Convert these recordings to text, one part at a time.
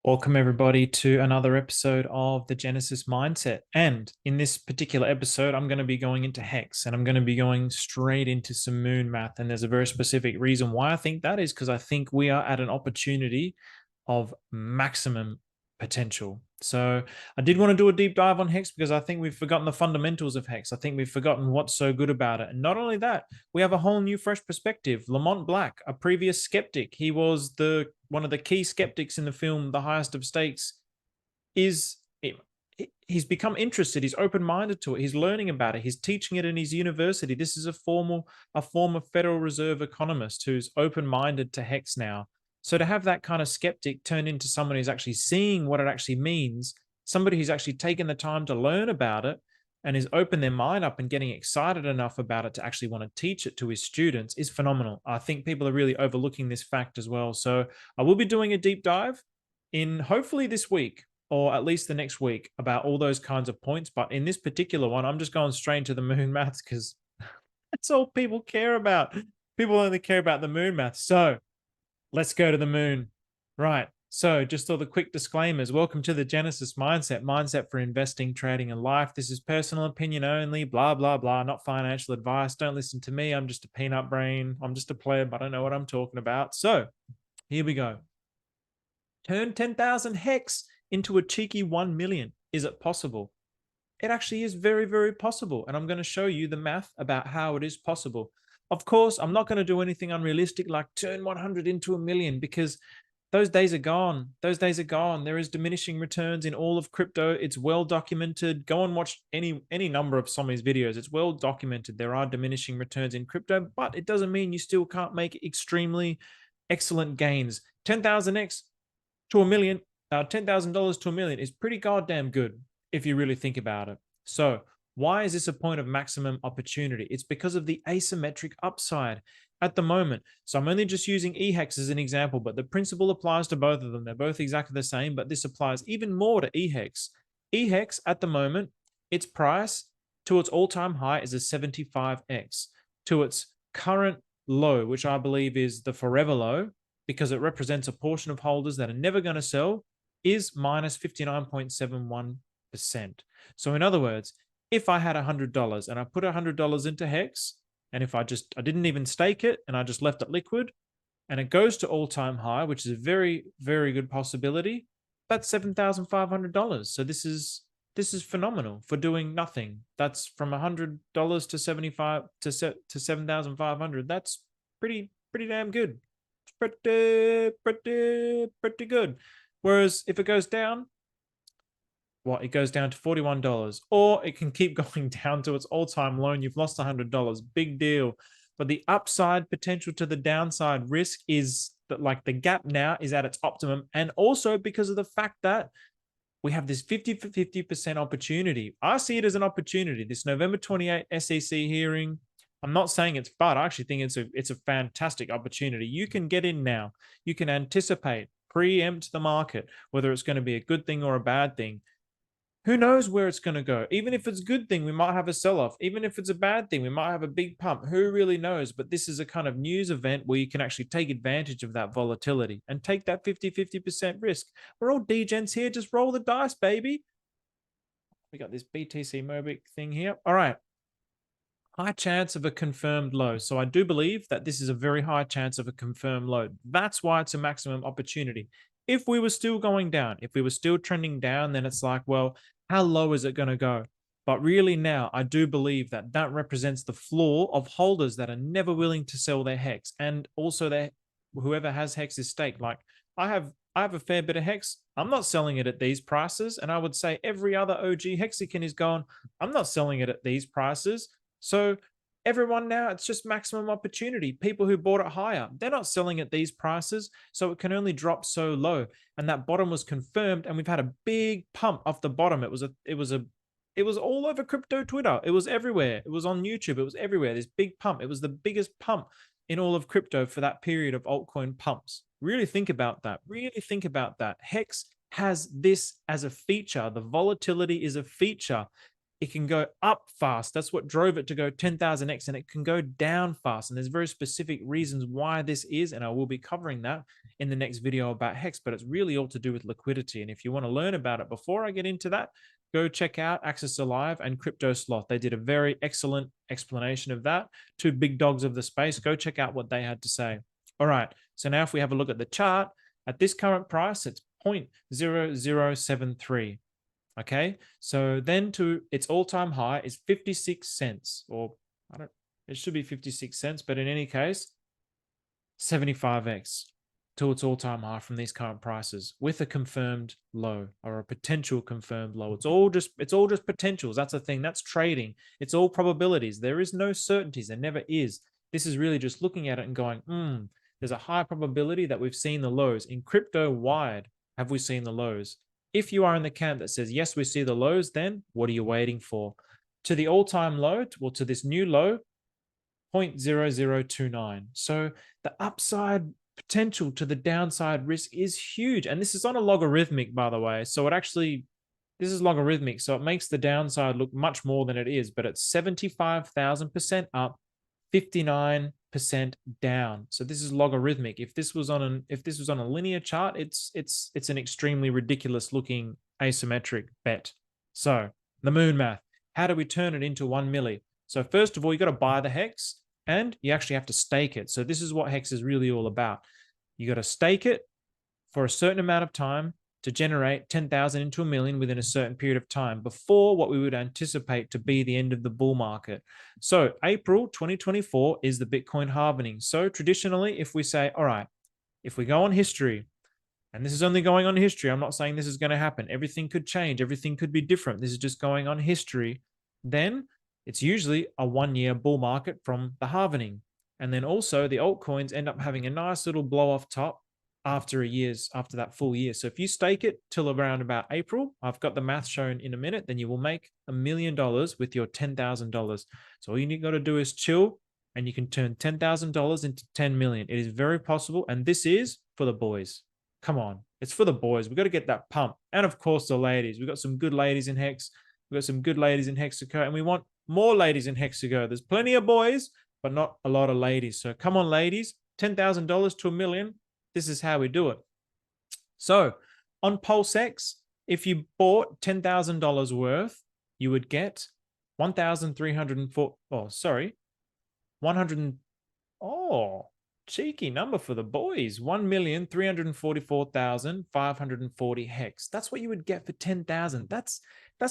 Welcome, everybody, to another episode of the Genesis Mindset. And in this particular episode, I'm going to be going into Hex and I'm going to be going straight into some moon math. And there's a very specific reason why I think that is because I think we are at an opportunity of maximum potential. So I did want to do a deep dive on Hex because I think we've forgotten the fundamentals of Hex. I think we've forgotten what's so good about it. And not only that, we have a whole new fresh perspective. Lamont Black, a previous skeptic, he was one of the key skeptics in the film The Highest of Stakes, is he's become interested. He's open-minded to it. He's learning about it. He's teaching it in his university. This is a former Federal Reserve economist who's open-minded to Hex now. So to have that kind of skeptic turn into someone who's actually seeing what it actually means, somebody who's actually taken the time to learn about it and is open their mind up and getting excited enough about it to actually want to teach it to his students is phenomenal. I think people are really overlooking this fact as well. So I will be doing a deep dive in hopefully this week or at least the next week about all those kinds of points. But in this particular one, I'm just going straight into the moon maths because that's all people care about. People only care about the moon maths. So let's go to the moon. Right. So just all the quick disclaimers. Welcome to the Genesis Mindset for investing, trading, and life. This is personal opinion only, blah, blah, blah, not financial advice. Don't listen to me. I'm just a peanut brain. I'm just a pleb. I don't know what I'm talking about. So here we go. Turn 10,000 hex into a cheeky 1 million. Is it possible? It actually is very, very possible. And I'm going to show you the math about how it is possible. Of course, I'm not going to do anything unrealistic like turn 100 into a million because those days are gone. Those days are gone. There is diminishing returns in all of crypto. It's well documented. Go and watch any number of Somi's videos. It's well documented. There are diminishing returns in crypto, but it doesn't mean you still can't make extremely excellent gains. 10,000x to a million, $10,000 to a million is pretty goddamn good if you really think about it. So why is this a point of maximum opportunity? It's because of the asymmetric upside at the moment. So I'm only just using EHEX as an example, but the principle applies to both of them. They're both exactly the same, but this applies even more to EHEX. EHEX at the moment, its price to its all-time high is a 75x. To its current low, which I believe is the forever low, because it represents a portion of holders that are never going to sell, is minus 59.71%. So in other words, if I had $100 and I put $100 into Hex, and if I didn't even stake it and I just left it liquid and it goes to all-time high, which is a very, very good possibility, that's $7,500. So this is phenomenal for doing nothing. That's from $100 to 75 to 7,500. That's pretty damn good. It's pretty good. Whereas if it goes down, it goes down to $41, or it can keep going down to its all-time low and you've lost $100. Big deal. But the upside potential to the downside risk is that like the gap now is at its optimum. And also because of the fact that we have this 50% opportunity. I see it as an opportunity. This November 28 SEC hearing, I'm not saying it's bad. I actually think it's a fantastic opportunity. You can get in now. You can anticipate, preempt the market, whether it's going to be a good thing or a bad thing. Who knows where it's going to go? Even if it's a good thing, we might have a sell-off. Even if it's a bad thing, we might have a big pump. Who really knows? But this is a kind of news event where you can actually take advantage of that volatility and take that 50% risk. We're all degents here. Just roll the dice, baby. We got this BTC Mobic thing here. All right. High chance of a confirmed low. So I do believe that this is a very high chance of a confirmed low. That's why it's a maximum opportunity. If we were still going down, if we were still trending down, then it's like, well, how low is it going to go? But really now, I do believe that that represents the floor of holders that are never willing to sell their Hex. And also whoever has Hex is staked. Like I have a fair bit of Hex. I'm not selling it at these prices. And I would say every other OG Hexagon is gone. I'm not selling it at these prices. So everyone now, it's just maximum opportunity. People who bought it higher, they're not selling at these prices, so it can only drop so low. And that bottom was confirmed, and we've had a big pump off the bottom. It was all over crypto Twitter. It was everywhere. It was on YouTube. It was everywhere. This big pump. It was the biggest pump in all of crypto for that period of altcoin pumps. Really think about that. Really think about that. Hex has this as a feature. The volatility is a feature. it can go up fast. That's what drove it to go 10,000x, and it can go down fast. And there's very specific reasons why this is, and I will be covering that in the next video about Hex, but it's really all to do with liquidity. And if you want to learn about it before I get into that, go check out Access Alive and Crypto Sloth. They did a very excellent explanation of that. Two big dogs of the space. Go check out what they had to say. All right. So now if we have a look at the chart, at this current price, it's 0.0073. Okay. So then to its all-time high is 56 cents, or it should be 56 cents, but in any case, 75x to its all-time high from these current prices with a confirmed low or a potential confirmed low. It's all just potentials. That's the thing. That's trading. It's all probabilities. There is no certainties. There never is. This is really just looking at it and going, there's a high probability that we've seen the lows. In crypto wide, have we seen the lows? If you are in the camp that says, yes, we see the lows, then what are you waiting for? To the all-time low, well, to this new low, 0.0029. So the upside potential to the downside risk is huge. And this is on a logarithmic, by the way. So this is logarithmic. So it makes the downside look much more than it is, but it's 75,000% up, 59% down. So this is logarithmic. If this was on a linear chart, it's an extremely ridiculous looking asymmetric bet. So the moon math, how do we turn it into 1 milli? So first of all, you got to buy the hex and you actually have to stake it. So this is what hex is really all about. You got to stake it for a certain amount of time to generate 10,000 into a million within a certain period of time before what we would anticipate to be the end of the bull market. So April 2024 is the Bitcoin halvening. So traditionally, if we say, all right, if we go on history, and this is only going on history, I'm not saying this is going to happen. Everything could change. Everything could be different. This is just going on history. Then it's usually a 1-year bull market from the halvening. And then also the altcoins end up having a nice little blow off top after that full year. So if you stake it till around about April, I've got the math shown in a minute, then you will make $1 million with your $10,000. So all you got to do is chill and you can turn $10,000 into 10 million. It is very possible. And this is for the boys. Come on. It's for the boys. We've got to get that pump. And of course, the ladies. We've got some good ladies in Hex. We've got some good ladies in Hexaco, and we want more ladies in Hexaco. There's plenty of boys, but not a lot of ladies. So come on, ladies. $10,000 to $1 million. This is how we do it. So on PulseX, if you bought $10,000 worth, you would get 1,304. Oh, sorry. 100. Oh, cheeky number for the boys. 1,344,540 hex. That's what you would get for 10,000. That's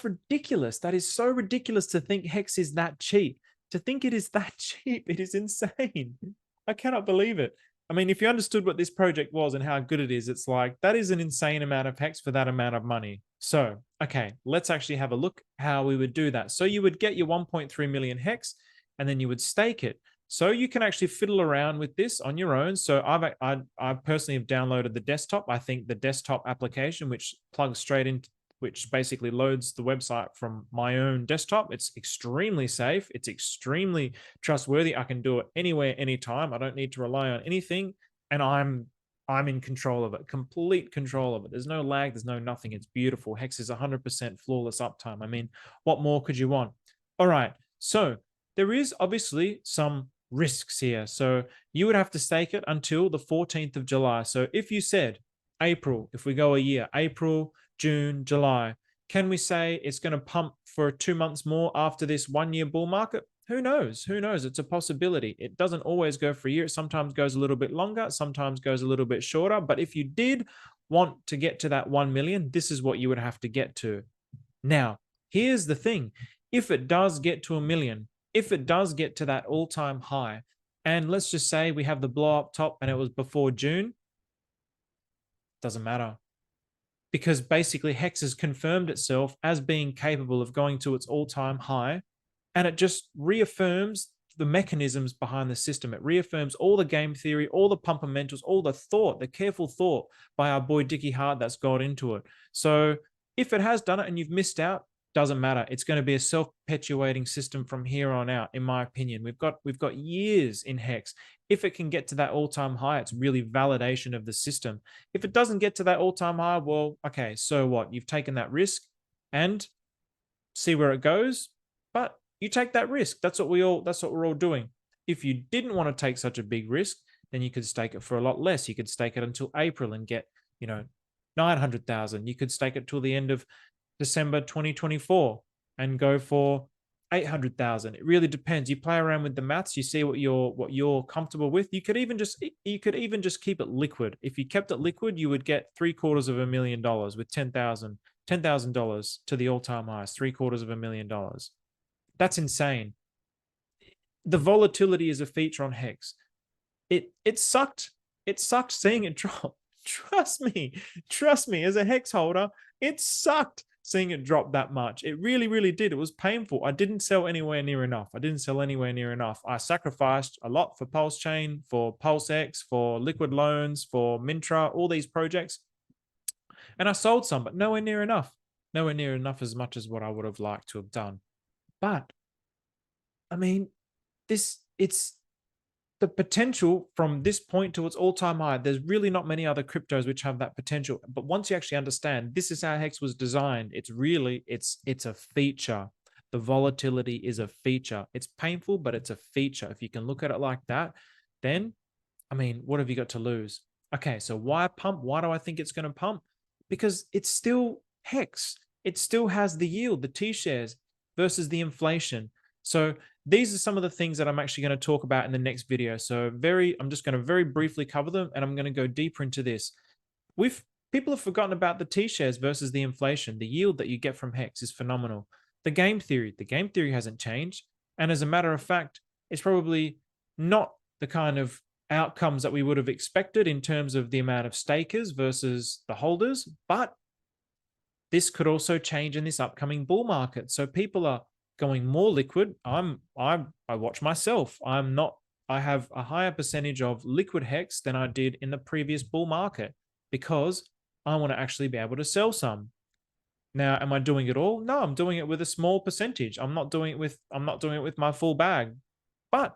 ridiculous. That is so ridiculous to think hex is that cheap. To think it is that cheap, it is insane. I cannot believe it. I mean, if you understood what this project was and how good it is, it's like, that is an insane amount of hex for that amount of money. So, okay, let's actually have a look how we would do that. So you would get your 1.3 million hex, and then you would stake it. So you can actually fiddle around with this on your own. So I personally have downloaded the desktop. I think the desktop application, which plugs straight into, which basically loads the website from my own desktop. It's extremely safe. It's extremely trustworthy. I can do it anywhere, anytime. I don't need to rely on anything. And I'm in control of it, complete control of it. There's no lag. There's no nothing. It's beautiful. Hex is 100% flawless uptime. I mean, what more could you want? All right. So there is obviously some risks here. So you would have to stake it until the 14th of July. So if you said April, if we go a year, April, June, July, can we say it's going to pump for 2 months more after this 1-year bull market? Who knows? Who knows? It's a possibility. It doesn't always go for a year. It sometimes goes a little bit longer, sometimes goes a little bit shorter. But if you did want to get to that 1 million, this is what you would have to get to. Now, here's the thing. If it does get to 1 million, if it does get to that all-time high, and let's just say we have the blow up top and it was before June, doesn't matter. Because basically Hex has confirmed itself as being capable of going to its all-time high, and it just reaffirms the mechanisms behind the system. It reaffirms all the game theory, all the pumpermentals, all the thought, the careful thought by our boy Dickie Hart that's got into it. So if it has done it and you've missed out, doesn't matter. It's going to be a self-perpetuating system from here on out, in my opinion. We've got years in Hex. If it can get to that all-time high, it's really validation of the system. If it doesn't get to that all-time high, well, okay, so what? You've taken that risk, and see where it goes, but you take that risk. That's what we're all doing. If you didn't want to take such a big risk, then you could stake it for a lot less. You could stake it until April and get, 900,000. You could stake it till the end of December 2024 and go for 800,000. It really depends. You play around with the maths, you see what you're comfortable with. You could even just keep it liquid. If you kept it liquid, you would get $750,000 with $10,000 to the all-time highs, $750,000. That's insane. The volatility is a feature on Hex. It sucked. It sucked seeing it drop. Trust me, as a Hex holder, it sucked seeing it drop that much. It really, really did. It was painful. I didn't sell anywhere near enough. I sacrificed a lot for Pulse Chain, for Pulse X, for Liquid Loans, for Mintra, all these projects. And I sold some, but nowhere near enough. Nowhere near enough as much as what I would have liked to have done. But I mean, it's the potential from this point to its all-time high. There's really not many other cryptos which have that potential. But once you actually understand this is how Hex was designed, it's a feature. The volatility is a feature. It's painful, but it's a feature. If you can look at it like that, then, I mean, what have you got to lose? Okay, so why pump? Why do I think it's going to pump? Because it's still Hex. It still has the yield, the T-shares versus the inflation. So these are some of the things that I'm actually going to talk about in the next video. So I'm just going to very briefly cover them, and I'm going to go deeper into this. People have forgotten about the T-shares versus the inflation. The yield that you get from Hex is phenomenal. The game theory hasn't changed. And as a matter of fact, it's probably not the kind of outcomes that we would have expected in terms of the amount of stakers versus the holders, but this could also change in this upcoming bull market. So people are going more liquid. I watch myself. I have a higher percentage of liquid Hex than I did in the previous bull market because I want to actually be able to sell some. Now, am I doing it all? No, I'm doing it with a small percentage. I'm not doing it with my full bag. But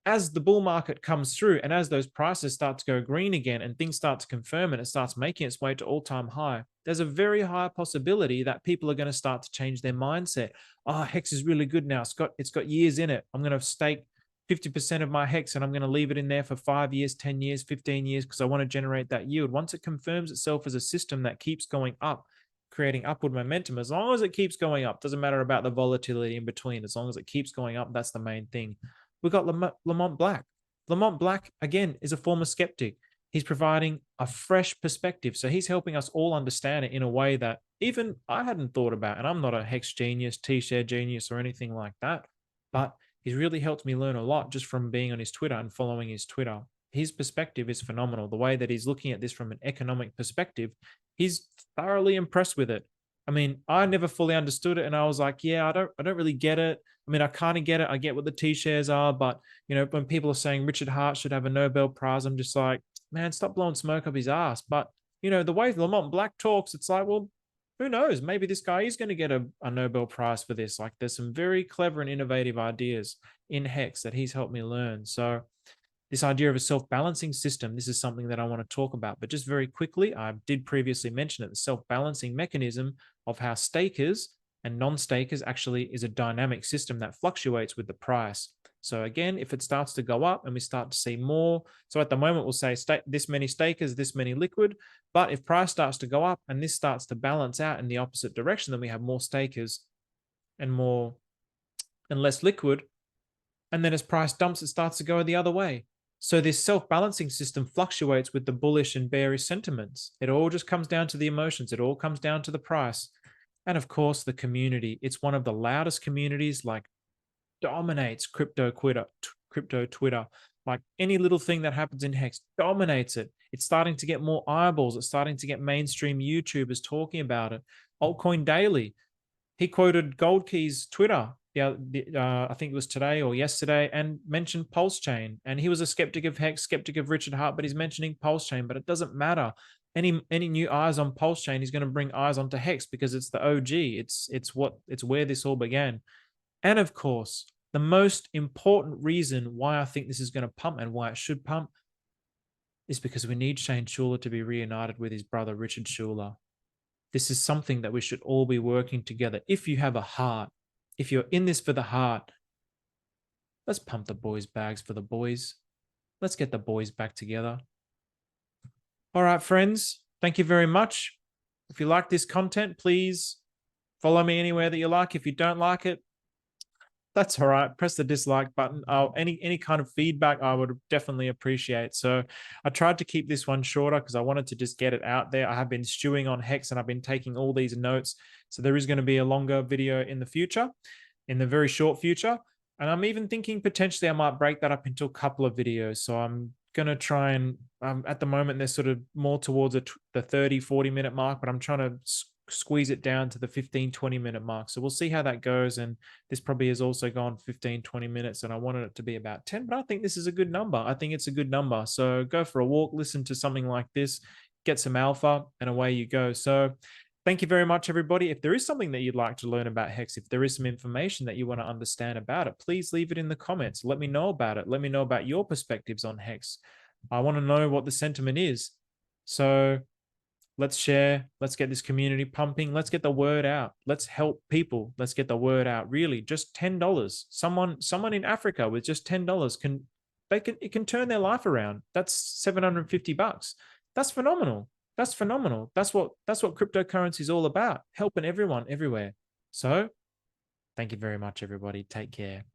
as the bull market comes through and as those prices start to go green again and things start to confirm and it starts making its way to all-time high, there's a very high possibility that people are going to start to change their mindset. Oh, Hex is really good now. It's got years in it. I'm going to stake 50% of my Hex and I'm going to leave it in there for 5 years, 10 years, 15 years because I want to generate that yield. Once it confirms itself as a system that keeps going up, creating upward momentum, as long as it keeps going up, doesn't matter about the volatility in between. As long as it keeps going up, that's the main thing. We've got Lamont Black. Lamont Black, again, is a former skeptic. He's providing a fresh perspective. So he's helping us all understand it in a way that even I hadn't thought about. And I'm not a Hex genius, T-share genius, or anything like that. But he's really helped me learn a lot just from being on his Twitter and following his Twitter. His perspective is phenomenal. The way that he's looking at this from an economic perspective, he's thoroughly impressed with it. I mean, I never fully understood it. And I was like, yeah, I don't really get it. I mean, I kind of get it. I get what the T-shares are, but when people are saying Richard Hart should have a Nobel Prize, I'm just like, man, stop blowing smoke up his ass. But the way Lamont Black talks, it's like, well, who knows? Maybe this guy is going to get a Nobel Prize for this. Like, there's some very clever and innovative ideas in Hex that he's helped me learn. So this idea of a self-balancing system, this is something that I want to talk about. But just very quickly, I did previously mention it, the self-balancing mechanism of how stakers and non-stakers actually is a dynamic system that fluctuates with the price. So again, if it starts to go up and we start to see more, so at the moment we'll say this many stakers, this many liquid, but if price starts to go up and this starts to balance out in the opposite direction, then we have more stakers and less liquid. And then as price dumps, it starts to go the other way. So this self-balancing system fluctuates with the bullish and bearish sentiments. It all just comes down to the emotions. It all comes down to the price. And of course, the community. It's one of the loudest communities, like dominates crypto Twitter. Like any little thing that happens in Hex dominates it. It's starting to get more eyeballs. It's starting to get mainstream YouTubers talking about it. Altcoin Daily. He quoted Gold Key's Twitter. I think it was today or yesterday, and mentioned Pulse Chain. And he was a skeptic of Hex, skeptic of Richard Hart, but he's mentioning Pulse Chain. But it doesn't matter. Any new eyes on Pulse Chain is going to bring eyes onto Hex because it's the OG. It's where this all began. And of course, the most important reason why I think this is going to pump and why it should pump is because we need Shane Schuler to be reunited with his brother Richard Schuler. This is something that we should all be working together. If you have a heart, if you're in this for the heart, let's pump the boys' bags for the boys. Let's get the boys back together. All right, friends, thank you very much. If you like this content, please follow me anywhere that you like. If you don't like it, that's all right. Press the dislike button. Any kind of feedback I would definitely appreciate. So I tried to keep this one shorter because I wanted to just get it out there. I have been stewing on Hex and I've been taking all these notes. So there is going to be a longer video in the future, in the very short future. And I'm even thinking potentially I might break that up into a couple of videos. So I'm going to try and at the moment, they're sort of more towards the 30, 40-minute mark, but I'm trying to squeeze it down to the 15, 20-minute mark. So we'll see how that goes. And this probably has also gone 15, 20 minutes, and I wanted it to be about 10, but I think this is a good number. I think it's a good number. So go for a walk, listen to something like this, get some alpha, and away you go. So thank you very much, everybody. If there is something that you'd like to learn about Hex, if there is some information that you want to understand about it, please leave it in the comments. Let me know about it. Let me know about your perspectives on Hex. I want to know what the sentiment is. So let's share. Let's get this community pumping. Let's get the word out. Let's help people. Let's get the word out. Really, just $10. Someone in Africa with just $10 it can turn their life around. That's $750. That's phenomenal. That's phenomenal. That's what cryptocurrency is all about. Helping everyone everywhere. So thank you very much, everybody. Take care.